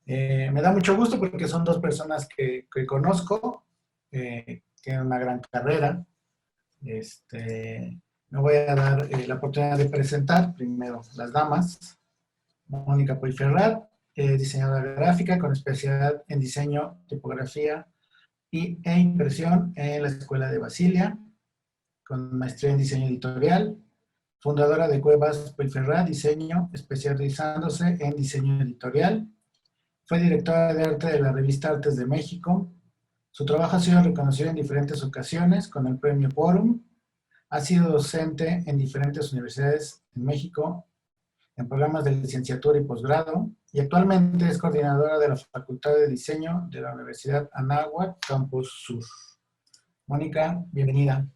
Me da mucho gusto porque son dos personas que conozco, tienen una gran carrera. Me voy a dar la oportunidad de presentar primero las damas. Mónica Puigferrat, diseñadora gráfica con especialidad en diseño, tipografía e impresión en la Escuela de Basilia, con maestría en diseño editorial, fundadora de Cuevas Puigferrat Diseño, especializándose en diseño editorial. Fue directora de arte de la revista Artes de México. Su trabajo ha sido reconocido en diferentes ocasiones con el premio Quorum. Ha sido docente en diferentes universidades en México, en programas de licenciatura y posgrado, y actualmente es coordinadora de la Facultad de Diseño de la Universidad Anáhuac, Campus Sur. Mónica, bienvenida.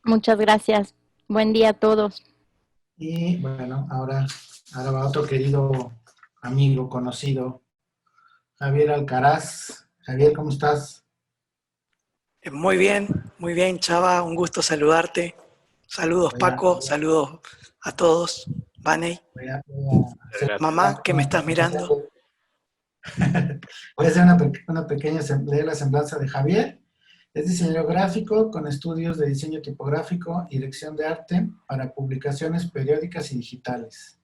Muchas gracias. Buen día a todos. Y bueno, ahora va otro querido amigo, conocido, Javier Alcaraz. Javier, ¿cómo estás? Muy bien, Chava, un gusto saludarte. Saludos, Paco, saludos a todos. Vaney, mamá, que me estás mirando. Voy a hacer una pequeña la semblanza de Javier. Es diseñador gráfico con estudios de diseño tipográfico y dirección de arte para publicaciones periódicas y digitales.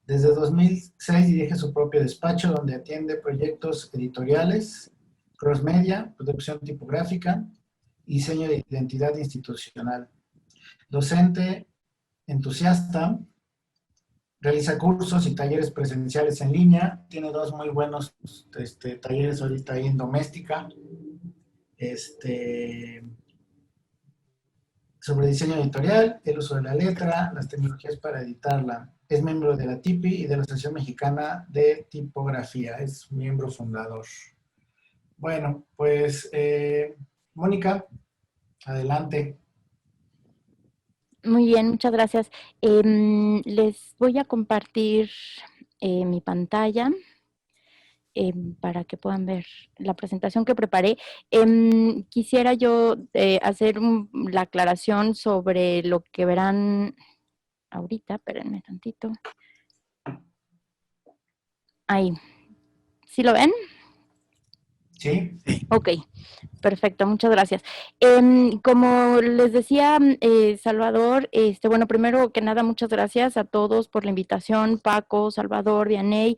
Desde 2006 dirige su propio despacho donde atiende proyectos editoriales, cross-media, producción tipográfica y diseño de identidad institucional. Docente entusiasta, realiza cursos y talleres presenciales en línea, tiene dos muy buenos talleres ahorita ahí en Doméstica, sobre diseño editorial, el uso de la letra, las tecnologías para editarla. Es miembro de la TIPI y de la Asociación Mexicana de Tipografía, es miembro fundador. Bueno, pues, Mónica, adelante. Muy bien, muchas gracias. Les voy a compartir mi pantalla para que puedan ver la presentación que preparé. Quisiera yo hacer la aclaración sobre lo que verán ahorita. Espérenme tantito. Ahí. ¿Sí lo ven? Sí. Ok, perfecto, muchas gracias. Como les decía, Salvador, bueno, primero que nada, muchas gracias a todos por la invitación, Paco, Salvador, Vianey,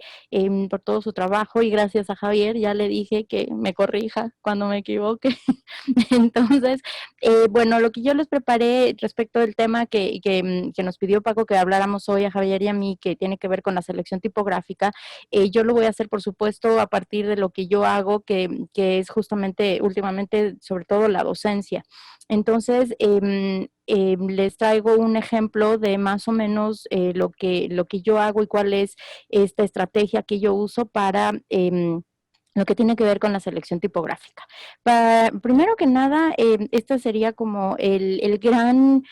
por todo su trabajo, y gracias a Javier, ya le dije que me corrija cuando me equivoque. Entonces, bueno, lo que yo les preparé respecto del tema que nos pidió Paco que habláramos hoy a Javier y a mí, que tiene que ver con la selección tipográfica, yo lo voy a hacer, por supuesto, a partir de lo que yo hago, que es justamente últimamente, sobre todo, la docencia. Entonces, les traigo un ejemplo de más o menos lo que yo hago y cuál es esta estrategia que yo uso para lo que tiene que ver con la selección tipográfica. Primero que nada, esta sería como el gran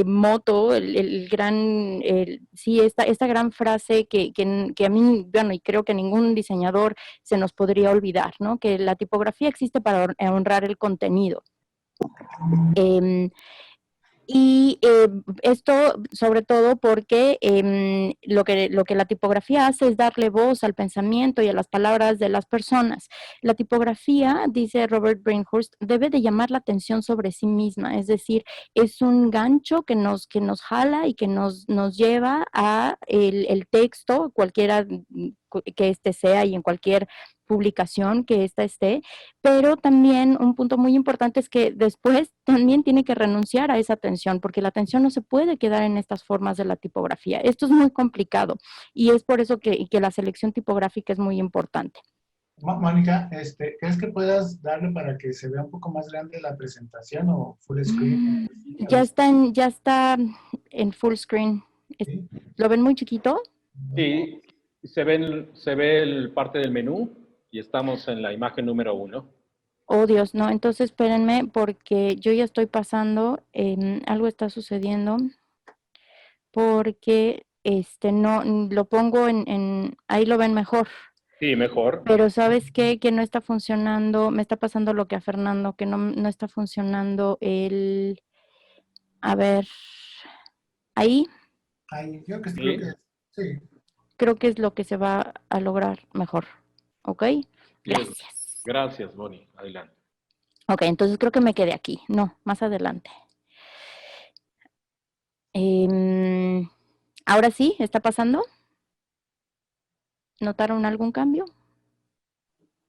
moto, el gran, sí, esta gran frase que a mí, bueno, y creo que a ningún diseñador se nos podría olvidar, ¿no? Que la tipografía existe para honrar el contenido. Y esto sobre todo porque lo que la tipografía hace es darle voz al pensamiento y a las palabras de las personas. La tipografía, dice Robert Brainhurst, debe de llamar la atención sobre sí misma, es decir, es un gancho que nos jala y que nos lleva a el texto, cualquiera que este sea y en cualquier publicación que ésta esté, pero también un punto muy importante es que después también tiene que renunciar a esa atención, porque la atención no se puede quedar en estas formas de la tipografía. Esto es muy complicado y es por eso que la selección tipográfica es muy importante. Mónica, ¿crees que puedas darle para que se vea un poco más grande la presentación o full screen? Ya está en full screen. ¿Sí? ¿Lo ven muy chiquito? Sí, se ve el parte del menú y estamos en la imagen número 1. Oh, Dios, no, entonces espérenme porque yo ya estoy pasando, algo está sucediendo porque no lo pongo ahí lo ven mejor. Sí, mejor. Pero ¿sabes qué? Que no está funcionando, me está pasando lo que a Fernando, que no está funcionando a ver, ahí Ay, creo que Sí. sí. creo que es lo que se va a lograr mejor. ¿ok? Bien. Gracias. Gracias, Bonnie. Adelante. Ok, entonces creo que me quedé aquí. No, más adelante. Ahora sí, ¿está pasando? ¿Notaron algún cambio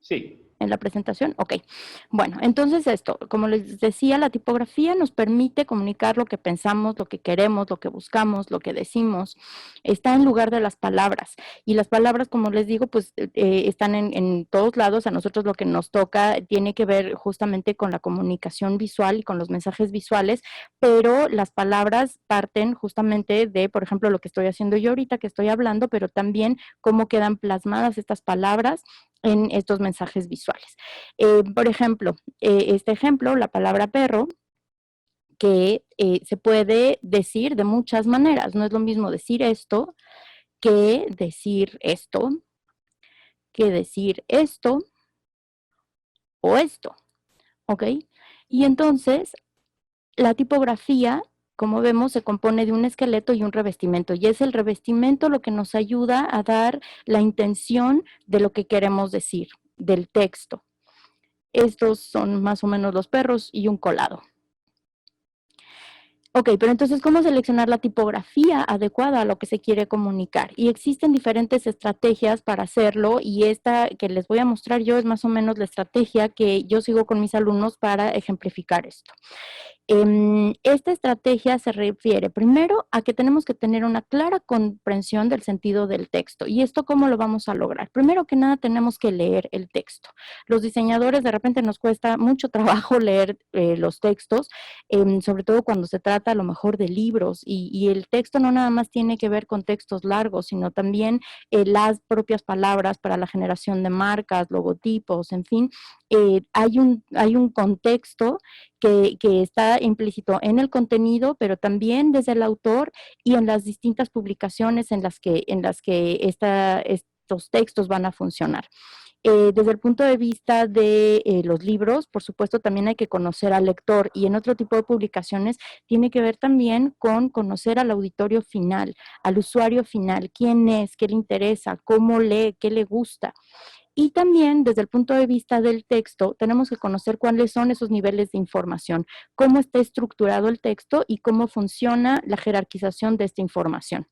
Sí. en la presentación? Ok. Bueno, entonces esto, como les decía, la tipografía nos permite comunicar lo que pensamos, lo que queremos, lo que buscamos, lo que decimos. Está en lugar de las palabras. Y las palabras, como les digo, pues están en todos lados. A nosotros lo que nos toca tiene que ver justamente con la comunicación visual y con los mensajes visuales, pero las palabras parten justamente de, por ejemplo, lo que estoy haciendo yo ahorita, que estoy hablando, pero también cómo quedan plasmadas estas palabras en estos mensajes visuales. Por ejemplo, este ejemplo, la palabra perro, que se puede decir de muchas maneras. No es lo mismo decir esto, que decir esto, que decir esto o esto, ¿ok? Y entonces, la tipografía, como vemos, se compone de un esqueleto y un revestimiento, y es el revestimiento lo que nos ayuda a dar la intención de lo que queremos decir, del texto. Estos son más o menos los perros y un colado. Ok, pero entonces, ¿cómo seleccionar la tipografía adecuada a lo que se quiere comunicar? Y existen diferentes estrategias para hacerlo, y esta que les voy a mostrar yo es más o menos la estrategia que yo sigo con mis alumnos para ejemplificar esto. Esta estrategia se refiere primero a que tenemos que tener una clara comprensión del sentido del texto. ¿Y esto cómo lo vamos a lograr? Primero que nada tenemos que leer el texto. Los diseñadores de repente nos cuesta mucho trabajo leer los textos, sobre todo cuando se trata a lo mejor de libros, y el texto no nada más tiene que ver con textos largos, sino también las propias palabras para la generación de marcas, logotipos, en fin. Hay un contexto que está implícito en el contenido, pero también desde el autor y en las distintas publicaciones en las que estos textos van a funcionar. Desde el punto de vista de los libros, por supuesto, también hay que conocer al lector, y en otro tipo de publicaciones tiene que ver también con conocer al auditorio final, al usuario final, quién es, qué le interesa, cómo lee, qué le gusta. Y también desde el punto de vista del texto, tenemos que conocer cuáles son esos niveles de información, cómo está estructurado el texto y cómo funciona la jerarquización de esta información.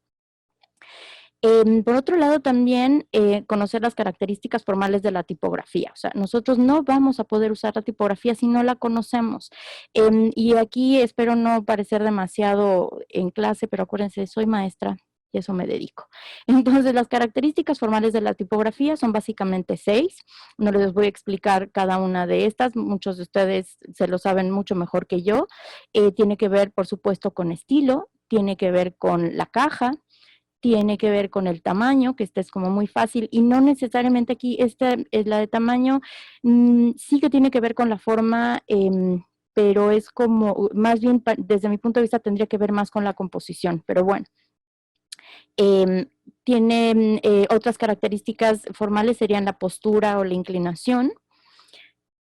Por otro lado, también conocer las características formales de la tipografía. O sea, nosotros no vamos a poder usar la tipografía si no la conocemos. Y aquí espero no parecer demasiado en clase, pero acuérdense, soy maestra y eso me dedico. Entonces, las características formales de la tipografía son básicamente 6. No les voy a explicar cada una de estas. Muchos de ustedes se lo saben mucho mejor que yo. Tiene que ver, por supuesto, con estilo, tiene que ver con la caja, tiene que ver con el tamaño, que esta es como muy fácil, y no necesariamente aquí, esta es la de tamaño, sí que tiene que ver con la forma, pero es como, más bien desde mi punto de vista tendría que ver más con la composición, pero bueno. Tiene otras características formales, serían la postura o la inclinación,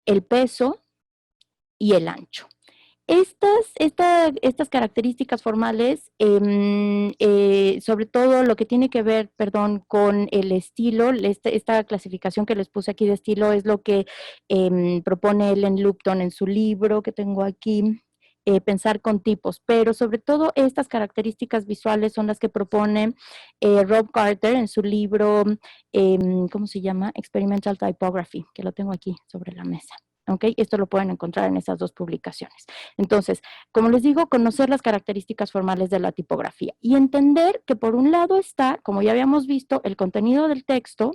el peso y el ancho. Estas características formales, sobre todo lo que tiene que ver, con el estilo, esta clasificación que les puse aquí de estilo es lo que propone Ellen Lupton en su libro que tengo aquí, Pensar con tipos, pero sobre todo estas características visuales son las que propone Rob Carter en su libro, ¿cómo se llama? Experimental Typography, que lo tengo aquí sobre la mesa. ¿Okay? Esto lo pueden encontrar en esas dos publicaciones. Entonces, como les digo, conocer las características formales de la tipografía y entender que por un lado está, como ya habíamos visto, el contenido del texto,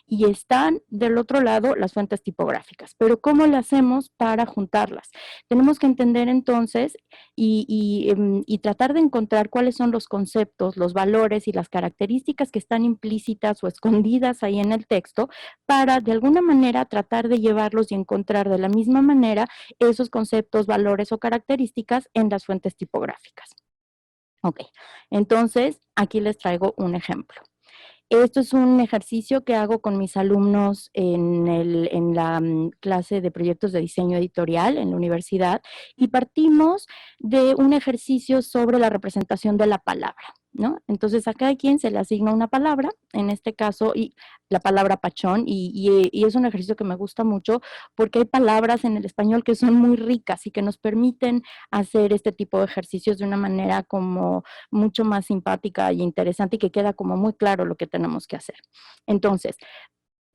y están del otro lado las fuentes tipográficas. Pero ¿cómo lo hacemos para juntarlas? Tenemos que entender entonces y tratar de encontrar cuáles son los conceptos, los valores y las características que están implícitas o escondidas ahí en el texto, para de alguna manera tratar de llevarlos y encontrar de la misma manera esos conceptos, valores o características en las fuentes tipográficas. Ok, entonces aquí les traigo un ejemplo. Esto es un ejercicio que hago con mis alumnos en la clase de proyectos de diseño editorial en la universidad, y partimos de un ejercicio sobre la representación de la palabra. ¿no? Entonces a cada quien se le asigna una palabra, en este caso y la palabra pachón, y es un ejercicio que me gusta mucho porque hay palabras en el español que son muy ricas y que nos permiten hacer este tipo de ejercicios de una manera como mucho más simpática y interesante y que queda como muy claro lo que tenemos que hacer. Entonces,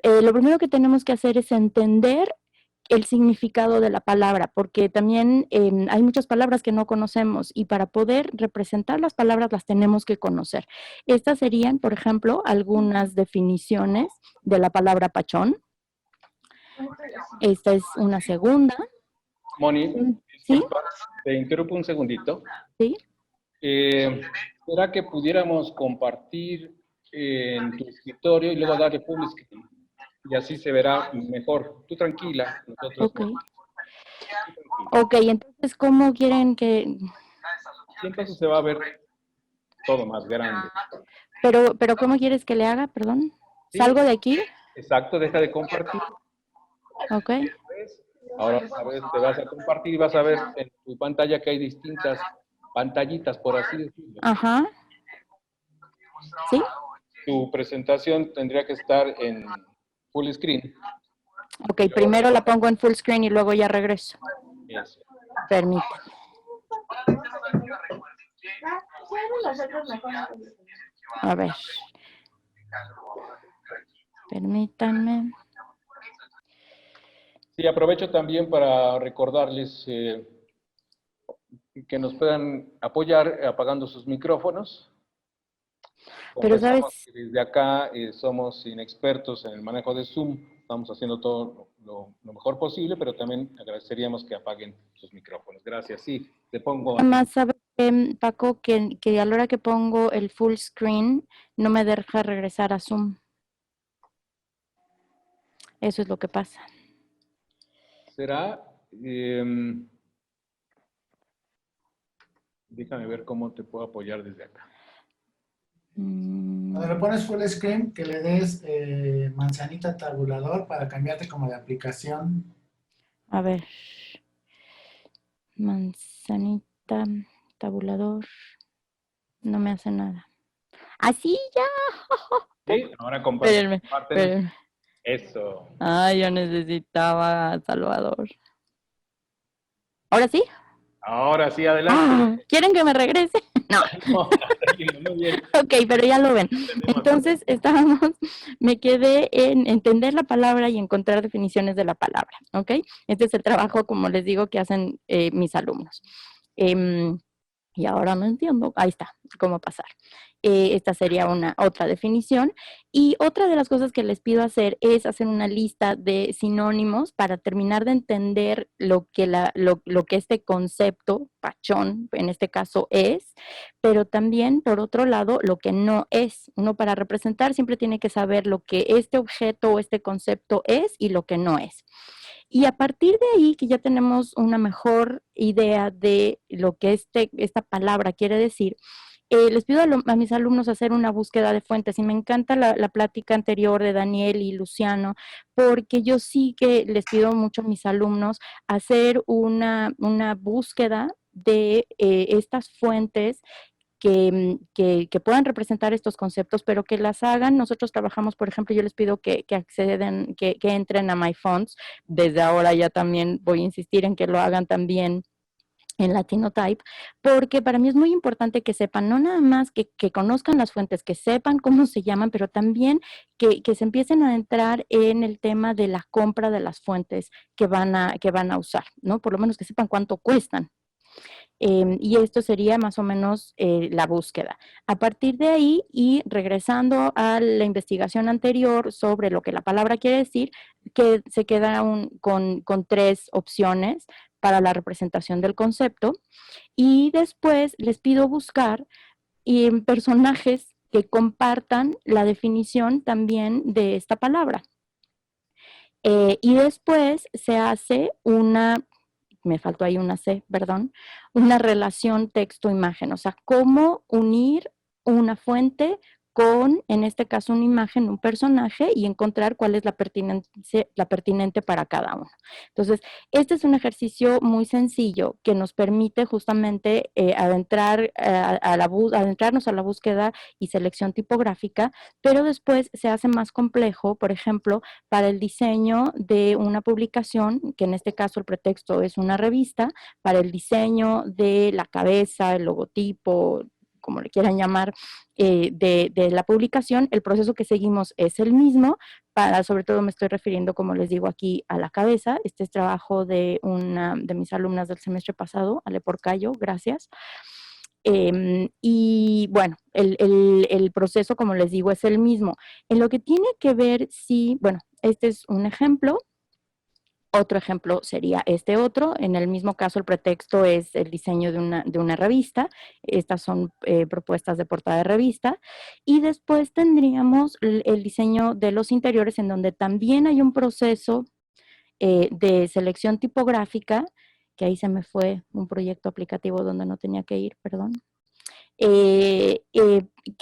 lo primero que tenemos que hacer es entender el significado de la palabra, porque también hay muchas palabras que no conocemos y para poder representar las palabras las tenemos que conocer. Estas serían, por ejemplo, algunas definiciones de la palabra pachón. Esta es una segunda. Moni, ¿Sí? disculpa, te interrumpo un segundito. ¿Sí? ¿Será que pudiéramos compartir en tu escritorio y luego darle public screen? Y así se verá mejor. Tú tranquila, nosotros Ok. no. Ok, entonces, ¿cómo quieren que...? Y entonces se va a ver todo más grande. Pero ¿cómo quieres que le haga? Perdón. Sí. ¿Salgo de aquí? Exacto, deja de compartir. Ok. Ahora a ver, te vas a compartir y vas a ver en tu pantalla que hay distintas pantallitas, por así decirlo. Ajá. ¿Sí? Tu presentación tendría que estar en full screen. Ok, primero la pongo en full screen y luego ya regreso. Eso. Permítame. A ver. Permítanme. Sí, aprovecho también para recordarles que nos puedan apoyar apagando sus micrófonos. Pero Confesamos sabes, que desde acá somos inexpertos en el manejo de Zoom, estamos haciendo todo lo mejor posible, pero también agradeceríamos que apaguen sus micrófonos. Gracias. Sí, te pongo... además sabes, Paco, que a la hora que pongo el full screen no me deja regresar a Zoom. Eso es lo que pasa. ¿Será? Déjame ver cómo te puedo apoyar desde acá. Cuando le pones full screen, que le des manzanita tabulador para cambiarte como de aplicación. A ver. Manzanita, tabulador. No me hace nada. Así ya. Sí, ahora Espérenme, comparten. espérenme. Eso. Ay, yo necesitaba a Salvador. ¿Ahora sí? Ahora sí, adelante. ¿Quieren que me regrese? No. No, tranquilo, muy bien. Ok, pero ya lo ven. Entonces, me quedé en entender la palabra y encontrar definiciones de la palabra, ¿ok? Este es el trabajo, como les digo, que hacen mis alumnos. Y ahora no entiendo. Ahí está, cómo pasar. Esta sería otra definición. Y otra de las cosas que les pido hacer es hacer una lista de sinónimos para terminar de entender lo que este concepto, pachón, en este caso es, pero también, por otro lado, lo que no es. Uno para representar siempre tiene que saber lo que este objeto o este concepto es y lo que no es. Y a partir de ahí, que ya tenemos una mejor idea de lo que esta palabra quiere decir, les pido a mis alumnos hacer una búsqueda de fuentes y me encanta la plática anterior de Daniel y Luciano, porque yo sí que les pido mucho a mis alumnos hacer una búsqueda de estas fuentes que puedan representar estos conceptos, pero que las hagan. Nosotros trabajamos, por ejemplo, yo les pido que entren a MyFonts. Desde ahora ya también voy a insistir en que lo hagan también en Latinotype, porque para mí es muy importante que sepan, no nada más que conozcan las fuentes, que sepan cómo se llaman, pero también que se empiecen a entrar en el tema de la compra de las fuentes que van a usar, ¿no? Por lo menos que sepan cuánto cuestan. Y esto sería más o menos la búsqueda. A partir de ahí, y regresando a la investigación anterior sobre lo que la palabra quiere decir, que se queda con 3 opciones para la representación del concepto. Y después les pido buscar personajes que compartan la definición también de esta palabra. Y después se hace me faltó ahí una C, perdón, una relación texto-imagen, o sea, cómo unir una fuente con, en este caso, una imagen, un personaje, y encontrar cuál es la pertinente para cada uno. Entonces, este es un ejercicio muy sencillo que nos permite justamente adentrarnos a la búsqueda y selección tipográfica, pero después se hace más complejo, por ejemplo, para el diseño de una publicación, que en este caso el pretexto es una revista, para el diseño de la cabeza, el logotipo, como le quieran llamar, de la publicación. El proceso que seguimos es el mismo, sobre todo me estoy refiriendo, como les digo aquí, a la cabeza. Este es trabajo de una de mis alumnas del semestre pasado, Ale Porcayo, gracias. Y bueno, el proceso, como les digo, es el mismo. En lo que tiene que ver, sí, bueno, este es un ejemplo. Otro ejemplo sería este otro. En el mismo caso, el pretexto es el diseño de una revista. Estas son propuestas de portada de revista. Y después tendríamos el diseño de los interiores, en donde también hay un proceso de selección tipográfica, que ahí se me fue un proyecto aplicativo donde no tenía que ir, perdón. Que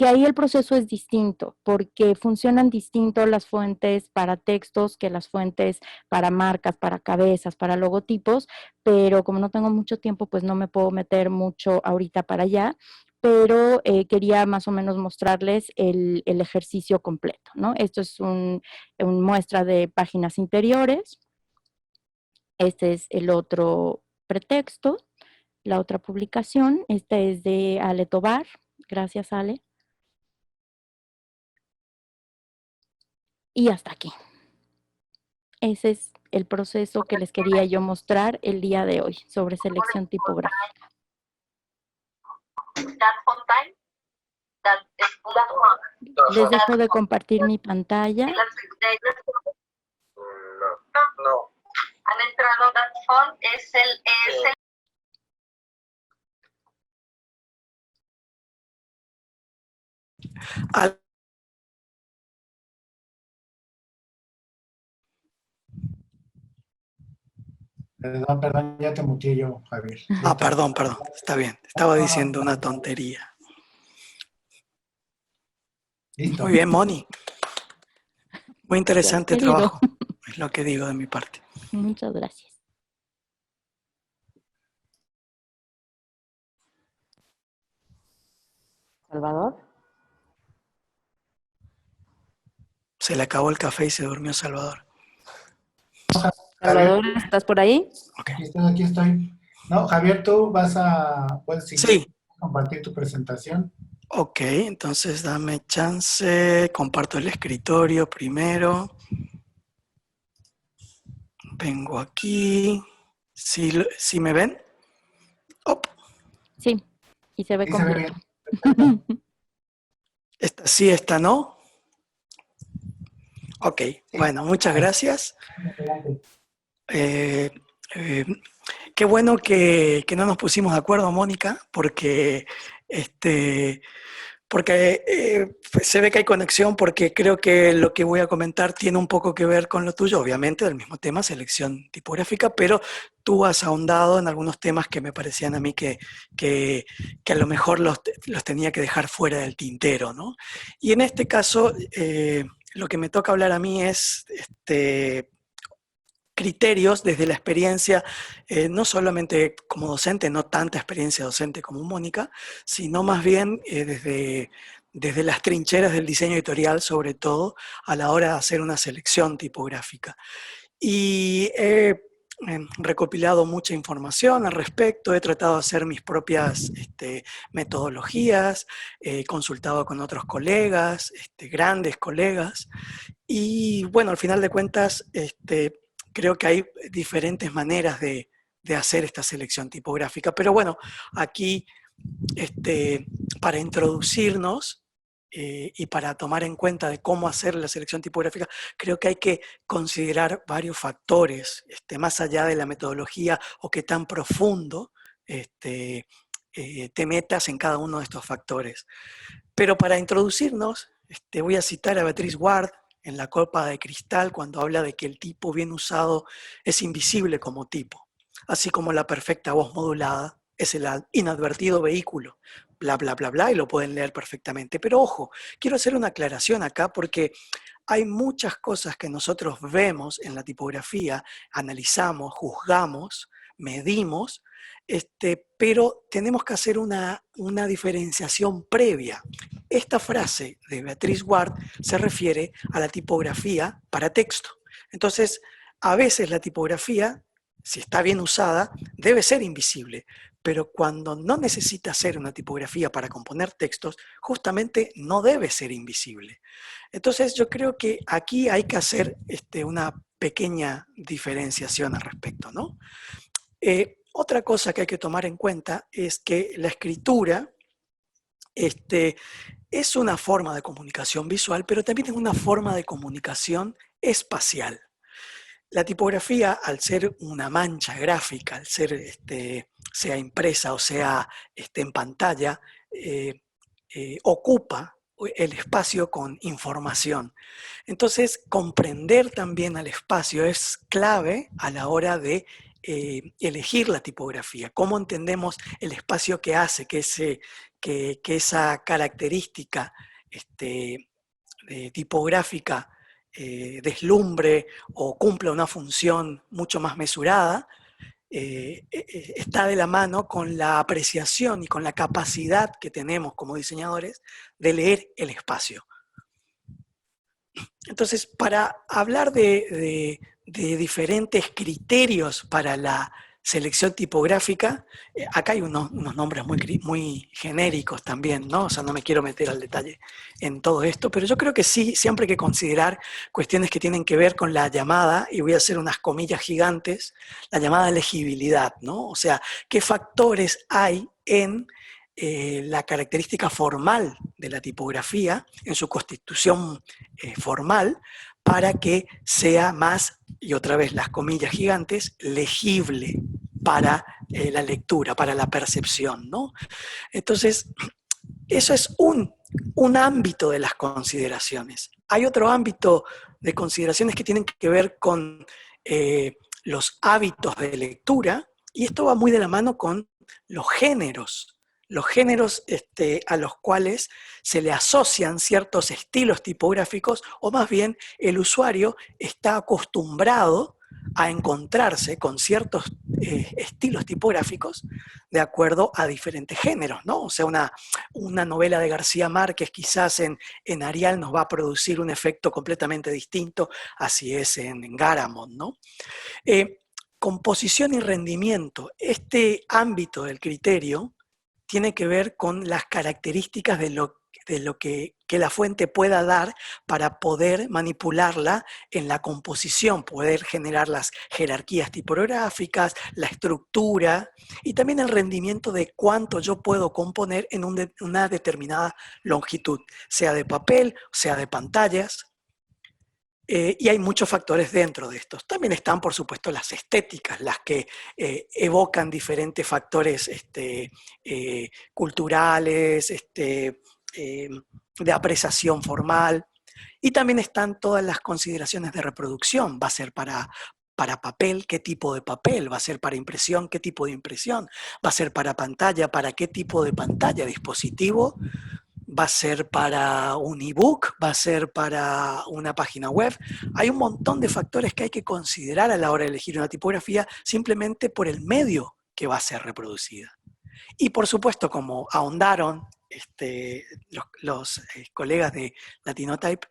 ahí el proceso es distinto, porque funcionan distinto las fuentes para textos que las fuentes para marcas, para cabezas, para logotipos, pero como no tengo mucho tiempo, pues no me puedo meter mucho ahorita para allá, pero quería más o menos mostrarles el ejercicio completo, ¿no? Esto es un muestra de páginas interiores. Este es el otro pretexto. La otra publicación, esta es de Ale Tobar. Gracias, Ale. Y hasta aquí. Ese es el proceso que les quería yo mostrar el día de hoy sobre selección tipográfica. Les dejo de compartir mi pantalla. No. Han entrado that font, es el Perdón, ya te muteé yo, Javier. Perdón, está bien. Estaba diciendo una tontería. Listo. Muy bien, Moni. Muy interesante Querido. trabajo, es lo que digo de mi parte. Muchas gracias. Salvador. Se le acabó el café y se durmió Salvador. Salvador, ¿estás por ahí? Okay. Aquí estoy. No, Javier, tú puedes Sí. Compartir tu presentación. Ok, entonces dame chance. Comparto el escritorio primero. Vengo aquí. ¿Sí me ven? Oh. Sí, y se ve Sí, se ve completo. bien. Esta sí, esta no. Ok, bueno, muchas gracias. Qué bueno que no nos pusimos de acuerdo, Mónica, porque se ve que hay conexión, porque creo que lo que voy a comentar tiene un poco que ver con lo tuyo, obviamente, del mismo tema, selección tipográfica, pero tú has ahondado en algunos temas que me parecían a mí que a lo mejor los tenía que dejar fuera del tintero, ¿no? Y en este caso, lo que me toca hablar a mí es criterios desde la experiencia, no solamente como docente, no tanta experiencia docente como Mónica, sino más bien desde las trincheras del diseño editorial, sobre todo a la hora de hacer una selección tipográfica. Y he recopilado mucha información al respecto, he tratado de hacer mis propias metodologías, he consultado con otros colegas, grandes colegas, y bueno, al final de cuentas, creo que hay diferentes maneras de hacer esta selección tipográfica, pero bueno, aquí para introducirnos y para tomar en cuenta de cómo hacer la selección tipográfica, creo que hay que considerar varios factores, más allá de la metodología o qué tan profundo te metas en cada uno de estos factores. Pero para introducirnos, voy a citar a Beatrice Ward en La copa de cristal, cuando habla de que el tipo bien usado es invisible como tipo, así como la perfecta voz modulada es el inadvertido vehículo, bla, bla, bla, bla, y lo pueden leer perfectamente. Pero ojo, quiero hacer una aclaración acá porque hay muchas cosas que nosotros vemos en la tipografía, analizamos, juzgamos, medimos, pero tenemos que hacer una diferenciación previa. Esta frase de Beatriz Ward se refiere a la tipografía para texto. Entonces, a veces la tipografía, si está bien usada, debe ser invisible, pero cuando no necesita ser una tipografía para componer textos, justamente no debe ser invisible. Entonces yo creo que aquí hay que hacer una pequeña diferenciación al respecto, ¿no? Otra cosa que hay que tomar en cuenta es que la escritura es una forma de comunicación visual, pero también es una forma de comunicación espacial. La tipografía, al ser una mancha gráfica, al ser sea impresa o sea en pantalla, ocupa el espacio con información. Entonces, comprender también al espacio es clave a la hora de elegir la tipografía. ¿Cómo entendemos el espacio que hace que esa característica tipográfica deslumbre o cumpla una función mucho más mesurada? Está de la mano con la apreciación y con la capacidad que tenemos como diseñadores de leer el espacio. Entonces, para hablar de diferentes criterios para la selección tipográfica, acá hay unos nombres muy genéricos también, ¿no? O sea, no me quiero meter al detalle en todo esto, pero yo creo que sí, siempre hay que considerar cuestiones que tienen que ver con la llamada, y voy a hacer unas comillas gigantes, la llamada legibilidad, ¿no? O sea, ¿qué factores hay en la característica formal de la tipografía, en su constitución formal, para que sea más, y otra vez las comillas gigantes, legible para la lectura, para la percepción, ¿no? Entonces, eso es un ámbito de las consideraciones. Hay otro ámbito de consideraciones que tienen que ver con los hábitos de lectura, y esto va muy de la mano con los géneros a los cuales se le asocian ciertos estilos tipográficos, o más bien el usuario está acostumbrado a encontrarse con ciertos estilos tipográficos de acuerdo a diferentes géneros, ¿no? O sea, una novela de García Márquez quizás en Arial nos va a producir un efecto completamente distinto a si es en Garamond, ¿no? Composición y rendimiento. Este ámbito del criterio tiene que ver con las características de lo que la fuente pueda dar para poder manipularla en la composición, poder generar las jerarquías tipográficas, la estructura y también el rendimiento de cuánto yo puedo componer en una determinada longitud, sea de papel, sea de pantallas. Y hay muchos factores dentro de estos. También están, por supuesto, las estéticas, las que evocan diferentes factores culturales, de apreciación formal. Y también están todas las consideraciones de reproducción. Va a ser para papel, qué tipo de papel, va a ser para impresión, qué tipo de impresión, va a ser para pantalla, para qué tipo de pantalla, dispositivo, va a ser para un ebook, va a ser para una página web. Hay un montón de factores que hay que considerar a la hora de elegir una tipografía simplemente por el medio que va a ser reproducida. Y por supuesto, como ahondaron los colegas de Latinotype,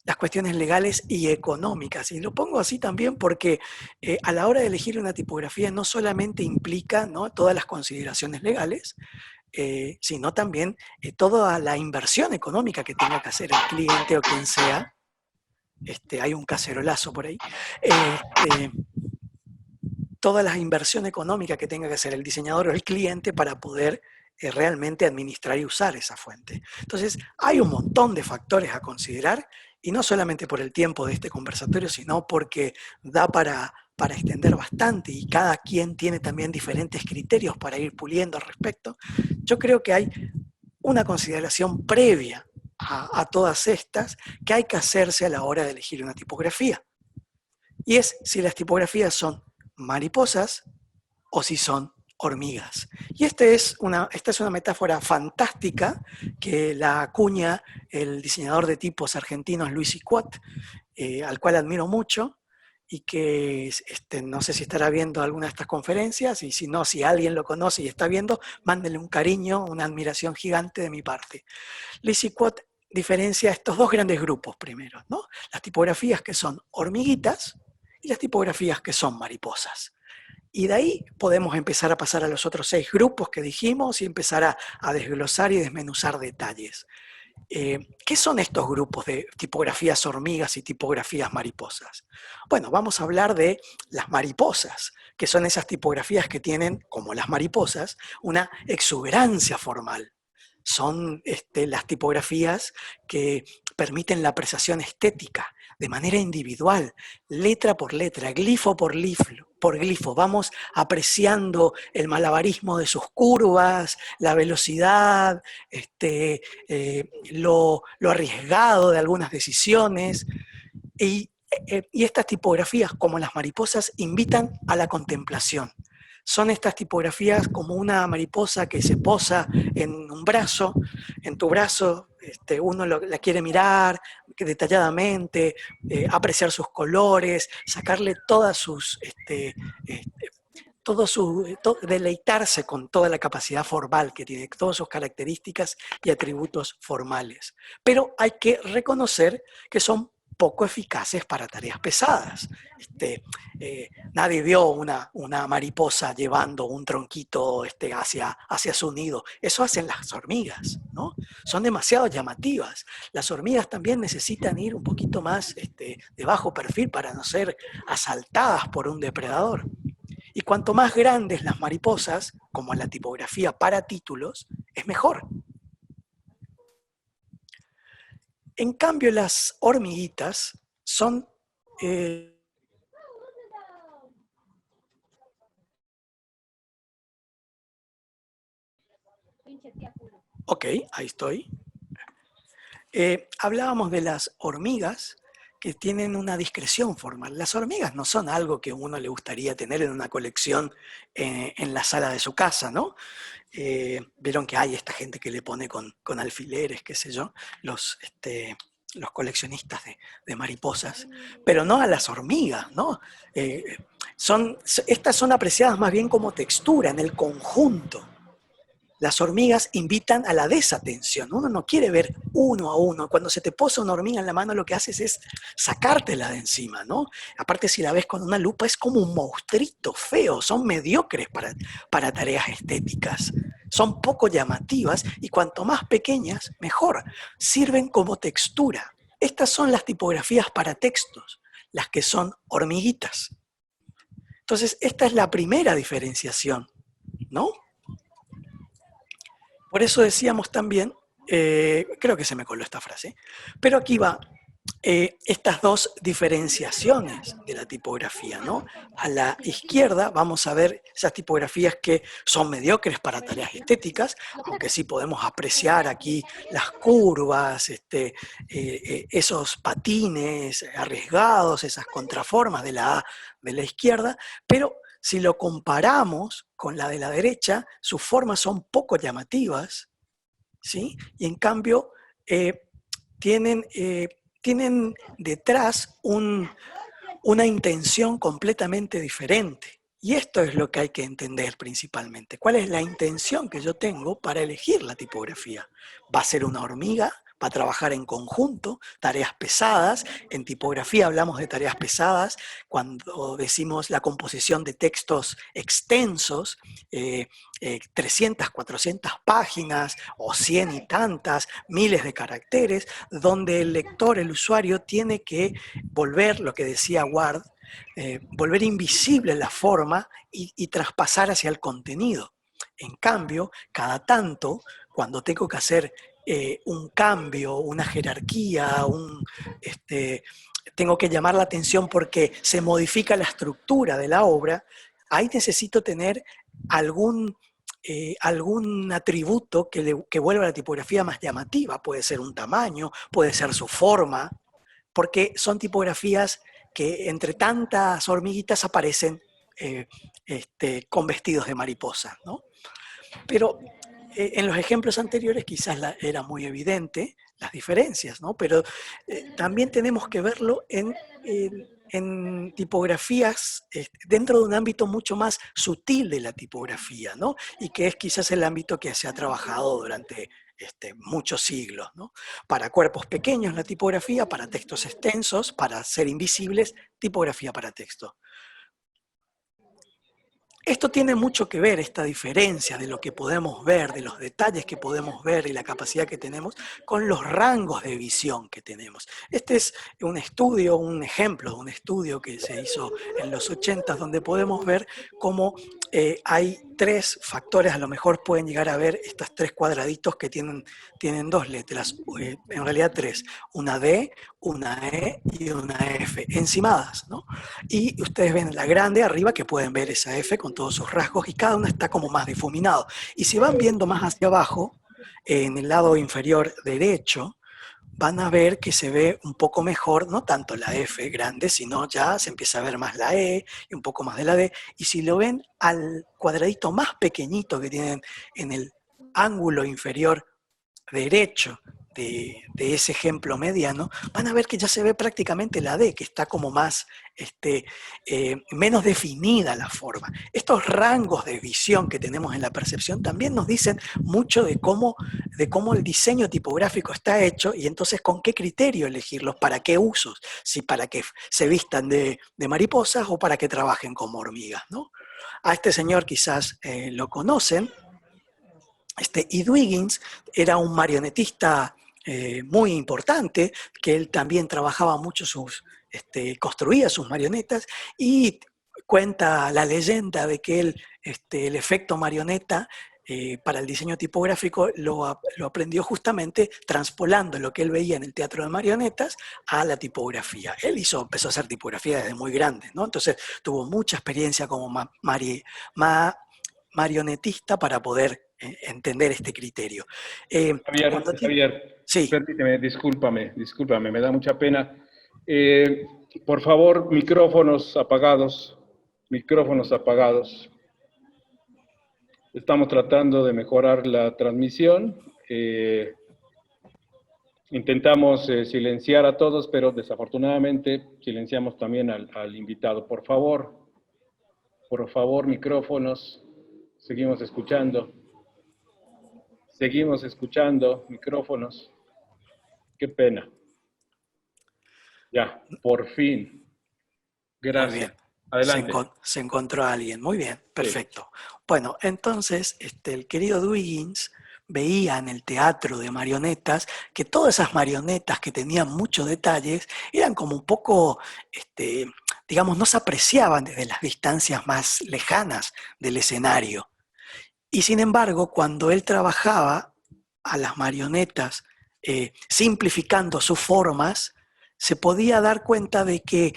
las cuestiones legales y económicas. Y lo pongo así también porque a la hora de elegir una tipografía no solamente implica, ¿no?, todas las consideraciones legales, sino también toda la inversión económica que tenga que hacer el cliente o quien sea. Hay un cacerolazo por ahí. Toda la inversión económica que tenga que hacer el diseñador o el cliente para poder realmente administrar y usar esa fuente. Entonces, hay un montón de factores a considerar, y no solamente por el tiempo de este conversatorio, sino porque da para extender bastante, y cada quien tiene también diferentes criterios para ir puliendo al respecto. Yo creo que hay una consideración previa a todas estas que hay que hacerse a la hora de elegir una tipografía. Y es si las tipografías son mariposas o si son hormigas. Y esta es una metáfora fantástica que la acuña el diseñador de tipos argentino Luis Siquot, al cual admiro mucho, y que no sé si estará viendo alguna de estas conferencias, y si no, si alguien lo conoce y está viendo, mándele un cariño, una admiración gigante de mi parte. Luis Siquot diferencia estos dos grandes grupos primero, ¿no? Las tipografías que son hormiguitas y las tipografías que son mariposas. Y de ahí podemos empezar a pasar a los otros 6 grupos que dijimos y empezar a desglosar y desmenuzar detalles. ¿Qué son estos grupos de tipografías hormigas y tipografías mariposas? Bueno, vamos a hablar de las mariposas, que son esas tipografías que tienen, como las mariposas, una exuberancia formal. Son las tipografías que permiten la apreciación estética de manera individual, letra por letra, glifo por glifo. Vamos apreciando el malabarismo de sus curvas, la velocidad, lo arriesgado de algunas decisiones. Y estas tipografías, como las mariposas, invitan a la contemplación. Son estas tipografías como una mariposa que se posa en un brazo, en tu brazo, uno la quiere mirar detalladamente, apreciar sus colores, sacarle todas sus, deleitarse con toda la capacidad formal que tiene, todas sus características y atributos formales. Pero hay que reconocer que son poco eficaces para tareas pesadas. Nadie vio una mariposa llevando un tronquito hacia su nido. Eso hacen las hormigas, ¿no? Son demasiado llamativas. Las hormigas también necesitan ir un poquito más de bajo perfil para no ser asaltadas por un depredador. Y cuanto más grandes las mariposas, como la tipografía para títulos, es mejor. En cambio, las hormiguitas son... Ok, ahí estoy. Hablábamos de las hormigas que tienen una discreción formal. Las hormigas no son algo que uno le gustaría tener en una colección en la sala de su casa, ¿no? Vieron que hay esta gente que le pone con alfileres, qué sé yo, los coleccionistas de mariposas, pero no a las hormigas, ¿no? Estas son apreciadas más bien como textura, en el conjunto. Las hormigas invitan a la desatención. Uno no quiere ver uno a uno. Cuando se te posa una hormiga en la mano, lo que haces es sacártela de encima, ¿no? Aparte, si la ves con una lupa, es como un monstruito feo. Son mediocres para tareas estéticas. Son poco llamativas y cuanto más pequeñas, mejor. Sirven como textura. Estas son las tipografías para textos, las que son hormiguitas. Entonces, esta es la primera diferenciación, ¿no? Por eso decíamos también, creo que se me coló esta frase, pero aquí va, estas dos diferenciaciones de la tipografía, ¿no? A la izquierda vamos a ver esas tipografías que son mediocres para tareas estéticas, aunque sí podemos apreciar aquí las curvas, esos patines arriesgados, esas contraformas de la izquierda, pero si lo comparamos con la de la derecha, sus formas son poco llamativas, ¿sí? Y en cambio tienen detrás una intención completamente diferente. Y esto es lo que hay que entender principalmente. ¿Cuál es la intención que yo tengo para elegir la tipografía? ¿Va a ser una hormiga? ¿Va a trabajar en conjunto? ¿Tareas pesadas? En tipografía hablamos de tareas pesadas cuando decimos la composición de textos extensos, 300, 400 páginas o 100 y tantas, miles de caracteres, donde el lector, el usuario, tiene que volver, lo que decía Ward, volver invisible la forma y traspasar hacia el contenido. En cambio, cada tanto, cuando tengo que hacer un cambio, una jerarquía, tengo que llamar la atención porque se modifica la estructura de la obra, ahí necesito tener algún atributo que vuelva a la tipografía más llamativa. Puede ser un tamaño, puede ser su forma, porque son tipografías que entre tantas hormiguitas aparecen con vestidos de mariposa, ¿no? Pero en los ejemplos anteriores quizás era muy evidente las diferencias, ¿no? Pero también tenemos que verlo en tipografías dentro de un ámbito mucho más sutil de la tipografía, ¿no? Y que es quizás el ámbito que se ha trabajado durante muchos siglos, ¿no? Para cuerpos pequeños la tipografía, para textos extensos, para ser invisibles, tipografía para texto. Esto tiene mucho que ver, esta diferencia de lo que podemos ver, de los detalles que podemos ver y la capacidad que tenemos con los rangos de visión que tenemos. Este es un estudio, un ejemplo de un estudio que se hizo en los 80 donde podemos ver cómo hay 3 factores, a lo mejor pueden llegar a ver estos 3 cuadraditos que tienen 2 letras, en realidad 3, una D, una E y una F, encimadas, ¿no? Y ustedes ven la grande arriba que pueden ver esa F con todos sus rasgos y cada una está como más difuminado. Y si van viendo más hacia abajo, en el lado inferior derecho, van a ver que se ve un poco mejor, no tanto la F grande, sino ya se empieza a ver más la E y un poco más de la D. Y si lo ven al cuadradito más pequeñito que tienen en el ángulo inferior derecho de ese ejemplo mediano, van a ver que ya se ve prácticamente la D, que está como más, menos definida la forma. Estos rangos de visión que tenemos en la percepción también nos dicen mucho de cómo el diseño tipográfico está hecho y entonces con qué criterio elegirlos, para qué usos, si para que se vistan de mariposas o para que trabajen como hormigas, ¿no? A este señor quizás lo conocen. Y Huygens era un marionetista muy importante, que él también trabajaba mucho construía sus marionetas y cuenta la leyenda de que él, el efecto marioneta para el diseño tipográfico lo aprendió justamente transpolando lo que él veía en el teatro de marionetas a la tipografía. Él empezó a hacer tipografía desde muy grande, ¿no? Entonces tuvo mucha experiencia como marionetista para poder entender este criterio. Javier, sí. Permíteme, discúlpame, me da mucha pena. Por favor, micrófonos apagados. Estamos tratando de mejorar la transmisión. Intentamos silenciar a todos, pero desafortunadamente silenciamos también al invitado. Por favor, micrófonos. Seguimos escuchando, micrófonos. Qué pena. Ya, por fin. Gracias. Muy bien. Adelante. Se encontró a alguien. Muy bien, perfecto. Sí. Bueno, entonces el querido Huygens veía en el teatro de marionetas que todas esas marionetas que tenían muchos detalles eran como un poco, digamos, no se apreciaban desde las distancias más lejanas del escenario. Y sin embargo, cuando él trabajaba a las marionetas, simplificando sus formas, se podía dar cuenta de que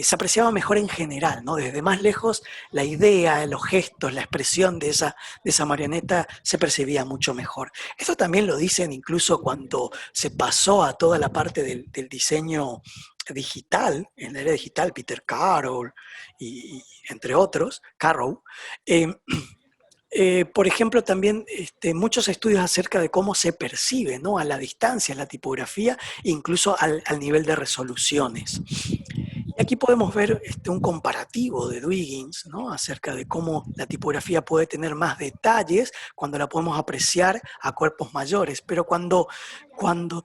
se apreciaba mejor en general, ¿no? Desde más lejos, la idea, los gestos, la expresión de esa marioneta se percibía mucho mejor. Esto también lo dicen incluso cuando se pasó a toda la parte del diseño digital, en la era digital, Peter Carroll y entre otros, por ejemplo, también muchos estudios acerca de cómo se percibe, ¿no? A la distancia la tipografía, incluso al nivel de resoluciones. Y aquí podemos ver un comparativo de Huygens, ¿no? Acerca de cómo la tipografía puede tener más detalles cuando la podemos apreciar a cuerpos mayores, pero cuando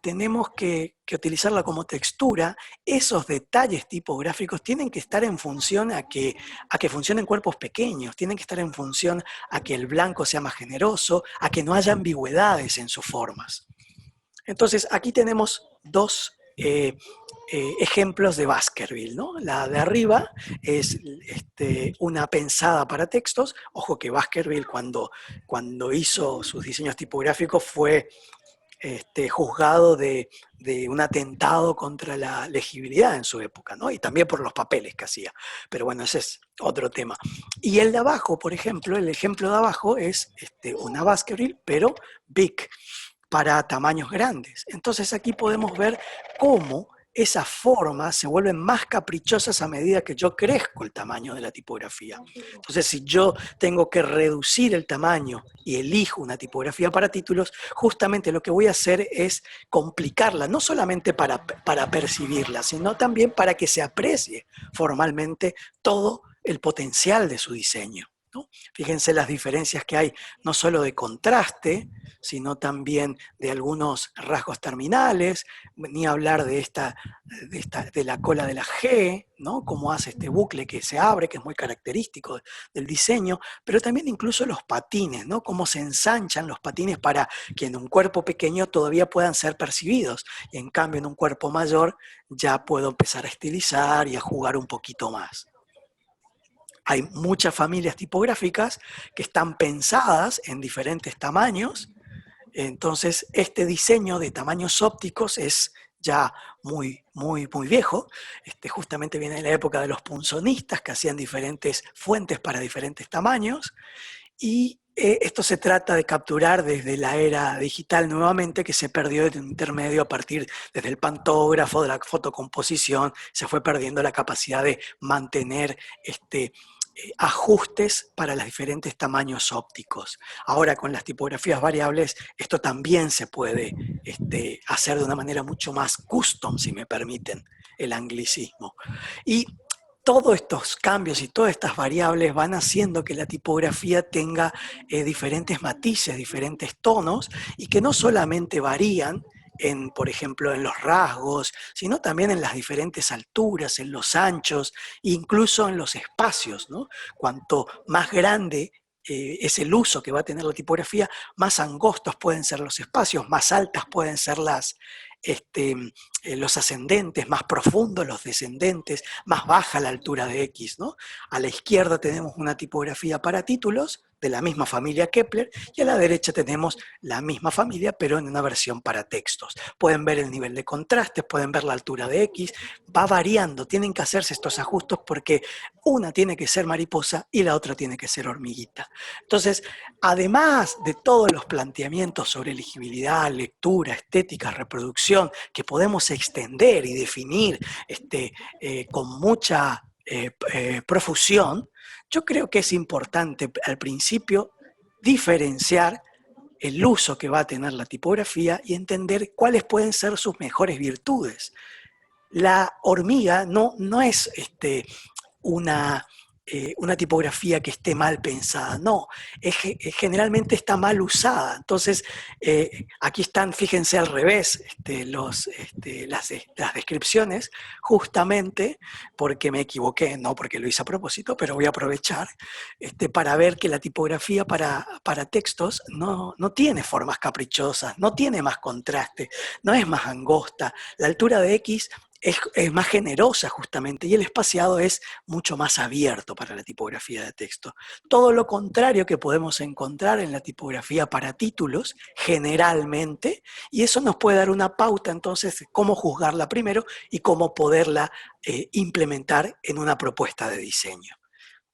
tenemos que utilizarla como textura, esos detalles tipográficos tienen que estar en función a que funcionen cuerpos pequeños, tienen que estar en función a que el blanco sea más generoso, a que no haya ambigüedades en sus formas. Entonces, aquí tenemos dos ejemplos de Baskerville, ¿no? La de arriba es una pensada para textos. Ojo que Baskerville cuando hizo sus diseños tipográficos fue juzgado de un atentado contra la legibilidad en su época, ¿no? Y también por los papeles que hacía. Pero bueno, ese es otro tema. Y el de abajo, por ejemplo, el ejemplo de abajo es una Baskerville, pero big, para tamaños grandes. Entonces aquí podemos ver cómo esas formas se vuelven más caprichosas a medida que yo crezco el tamaño de la tipografía. Entonces, si yo tengo que reducir el tamaño y elijo una tipografía para títulos, justamente lo que voy a hacer es complicarla, no solamente para percibirla, sino también para que se aprecie formalmente todo el potencial de su diseño, ¿no? Fíjense las diferencias que hay, no solo de contraste, sino también de algunos rasgos terminales, ni hablar de la cola de la G, ¿no? Cómo hace este bucle que se abre, que es muy característico del diseño, pero también incluso los patines, ¿no? Cómo se ensanchan los patines para que en un cuerpo pequeño todavía puedan ser percibidos, y en cambio en un cuerpo mayor ya puedo empezar a estilizar y a jugar un poquito más. Hay muchas familias tipográficas que están pensadas en diferentes tamaños. Entonces, este diseño de tamaños ópticos es ya muy viejo. Justamente viene de la época de los punzonistas, que hacían diferentes fuentes para diferentes tamaños. Y esto se trata de capturar desde la era digital nuevamente, que se perdió desde un intermedio a partir desde el pantógrafo, de la fotocomposición, se fue perdiendo la capacidad de mantener ajustes para los diferentes tamaños ópticos. Ahora con las tipografías variables esto también se puede hacer de una manera mucho más custom, si me permiten el anglicismo. Y todos estos cambios y todas estas variables van haciendo que la tipografía tenga diferentes matices, diferentes tonos, y que no solamente varían por ejemplo, en los rasgos, sino también en las diferentes alturas, en los anchos, incluso en los espacios, ¿no? Cuanto más grande es el uso que va a tener la tipografía, más angostos pueden ser los espacios, más altas pueden ser los ascendentes, más profundos los descendentes, más baja la altura de X, ¿no? A la izquierda tenemos una tipografía para títulos de la misma familia Kepler, y a la derecha tenemos la misma familia, pero en una versión para textos. Pueden ver el nivel de contraste, pueden ver la altura de X, va variando, tienen que hacerse estos ajustes porque una tiene que ser mariposa y la otra tiene que ser hormiguita. Entonces, además de todos los planteamientos sobre legibilidad, lectura, estética, reproducción, que podemos extender y definir con mucha profusión, yo creo que es importante al principio diferenciar el uso que va a tener la tipografía y entender cuáles pueden ser sus mejores virtudes. La hormiga no es una tipografía que esté mal pensada, no, generalmente está mal usada. Entonces, aquí están, fíjense al revés, las descripciones, justamente porque me equivoqué, no porque lo hice a propósito, pero voy a aprovechar para ver que la tipografía para textos no tiene formas caprichosas, no tiene más contraste, no es más angosta, la altura de X es más generosa justamente, y el espaciado es mucho más abierto para la tipografía de texto. Todo lo contrario que podemos encontrar en la tipografía para títulos, generalmente, y eso nos puede dar una pauta entonces de cómo juzgarla primero y cómo poderla implementar en una propuesta de diseño.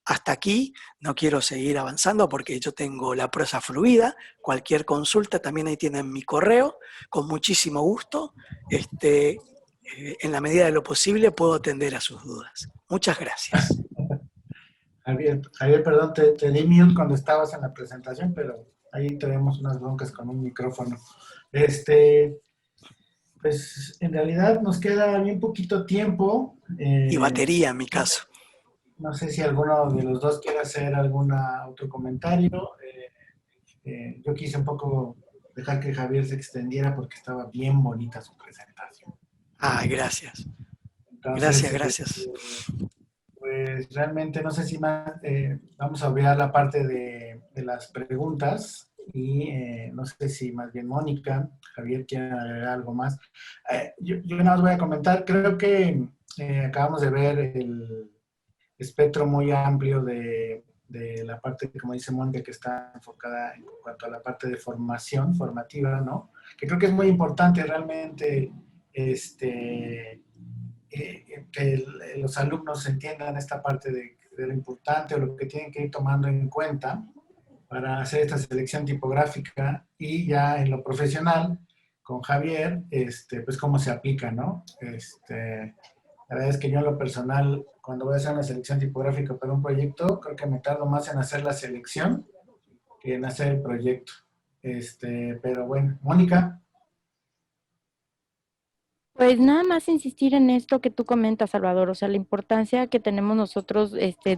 Hasta aquí, no quiero seguir avanzando porque yo tengo la prosa fluida. Cualquier consulta también ahí tienen mi correo, con muchísimo gusto. En la medida de lo posible puedo atender a sus dudas. Muchas gracias. Javier, perdón, te di mute cuando estabas en la presentación, pero ahí tenemos unas broncas con un micrófono. Pues en realidad nos queda bien poquito tiempo. Y batería en mi caso. No sé si alguno de los dos quiere hacer algún otro comentario. Yo quise un poco dejar que Javier se extendiera porque estaba bien bonita su presentación. Ah, gracias. Entonces, gracias. Pues realmente no sé si más, vamos a ver la parte de las preguntas y no sé si más bien Mónica, Javier quieren agregar algo más. Yo nada más voy a comentar, creo que acabamos de ver el espectro muy amplio de la parte, como dice Mónica, que está enfocada en cuanto a la parte de formación, formativa, ¿no? Que creo que es muy importante realmente que los alumnos entiendan esta parte de lo importante o lo que tienen que ir tomando en cuenta para hacer esta selección tipográfica, y ya en lo profesional, con Javier, pues cómo se aplica, ¿no? La verdad es que yo en lo personal, cuando voy a hacer una selección tipográfica para un proyecto, creo que me tardo más en hacer la selección que en hacer el proyecto. Pero bueno, Mónica. Pues nada más insistir en esto que tú comentas, Salvador, o sea, la importancia que tenemos nosotros,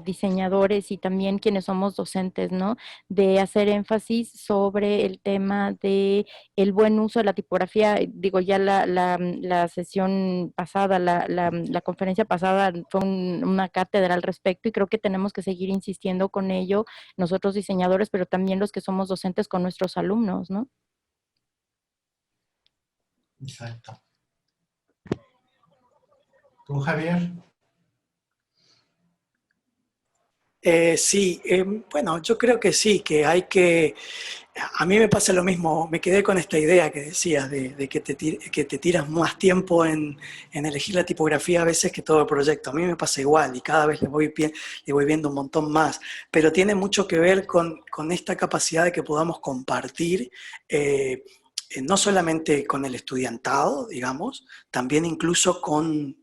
diseñadores y también quienes somos docentes, ¿no? De hacer énfasis sobre el tema de el buen uso de la tipografía. Digo, ya la sesión pasada, la conferencia pasada fue una cátedra al respecto y creo que tenemos que seguir insistiendo con ello, nosotros diseñadores, pero también los que somos docentes con nuestros alumnos, ¿no? Exacto. ¿Tú, Javier? Sí, bueno, yo creo que sí, que hay que... A mí me pasa lo mismo, me quedé con esta idea que decías de que te tiras más tiempo en elegir la tipografía a veces que todo el proyecto. A mí me pasa igual y cada vez le voy viendo un montón más, pero tiene mucho que ver con esta capacidad de que podamos compartir, no solamente con el estudiantado, digamos, también incluso con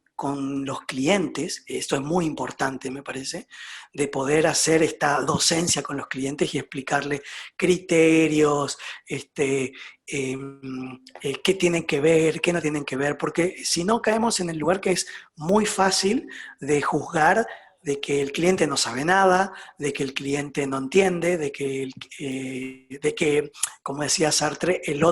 los clientes. Esto es muy importante, me parece, de poder hacer esta docencia con los clientes y explicarle criterios, qué tienen que ver, qué no tienen que ver, porque si no caemos en el lugar que es muy fácil de juzgar, de que el cliente no sabe nada, de que el cliente no entiende, de que, como decía Sartre, el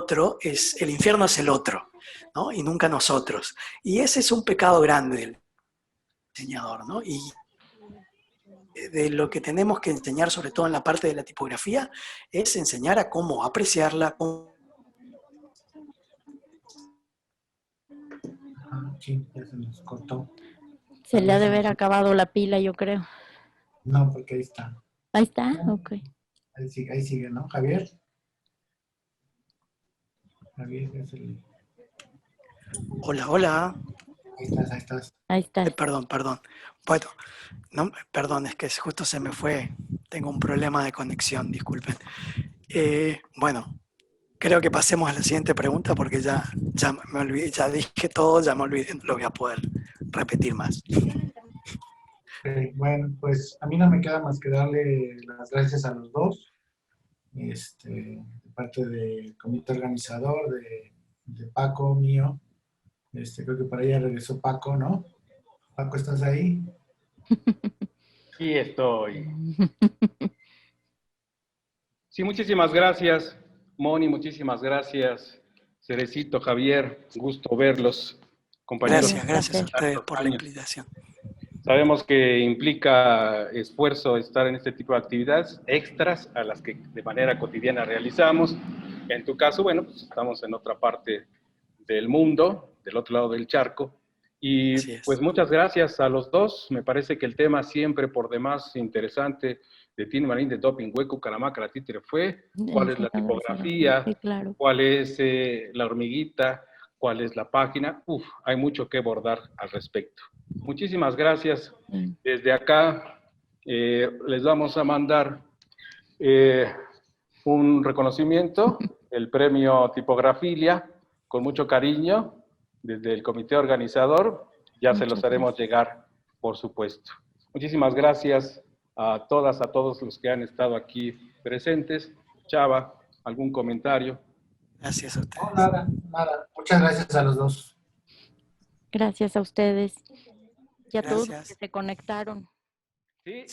infierno es el otro, ¿no? Y nunca nosotros. Y ese es un pecado grande del diseñador, ¿no? Y de lo que tenemos que enseñar, sobre todo en la parte de la tipografía, es enseñar a cómo apreciarla. Sí, ya se nos cortó. Se le ha de haber acabado la pila, yo creo. No, porque ahí está. Ahí está, ok. Ahí sigue, ¿no? Javier. Javier es el... Hola, hola. Ahí estás. Ahí está. Perdón. Bueno, no, perdón, es que justo se me fue. Tengo un problema de conexión, disculpen. Bueno, creo que pasemos a la siguiente pregunta porque ya me olvidé, ya dije todo, ya me olvidé, no lo voy a poder repetir más. Bueno, pues a mí no me queda más que darle las gracias a los dos, de parte del comité organizador, de Paco, mío. Creo que por ahí ya regresó Paco, ¿no? Paco, ¿estás ahí? Sí, estoy. Sí, muchísimas gracias, Moni, muchísimas gracias, Cerecito, Javier, gusto verlos, compañeros. Gracias a ustedes por la invitación. Sabemos que implica esfuerzo estar en este tipo de actividades extras a las que de manera cotidiana realizamos. En tu caso, bueno, pues estamos en otra parte del mundo, del otro lado del charco. Y pues muchas gracias a los dos. Me parece que el tema siempre por demás interesante de Tini Marín, de Doping, Hueco, Caramaca, Títere fue cuál es la tipografía, sí, claro. Cuál es la hormiguita, cuál es la página. Hay mucho que abordar al respecto. Muchísimas gracias. Desde acá les vamos a mandar un reconocimiento, el premio Tipografilia, con mucho cariño, desde el comité organizador. Ya se los haremos llegar, por supuesto. Muchísimas gracias a todas, a todos los que han estado aquí presentes. Chava, ¿algún comentario? Gracias a ustedes. No, nada. Muchas gracias a los dos. Gracias a ustedes y a todos los que se conectaron. Sí.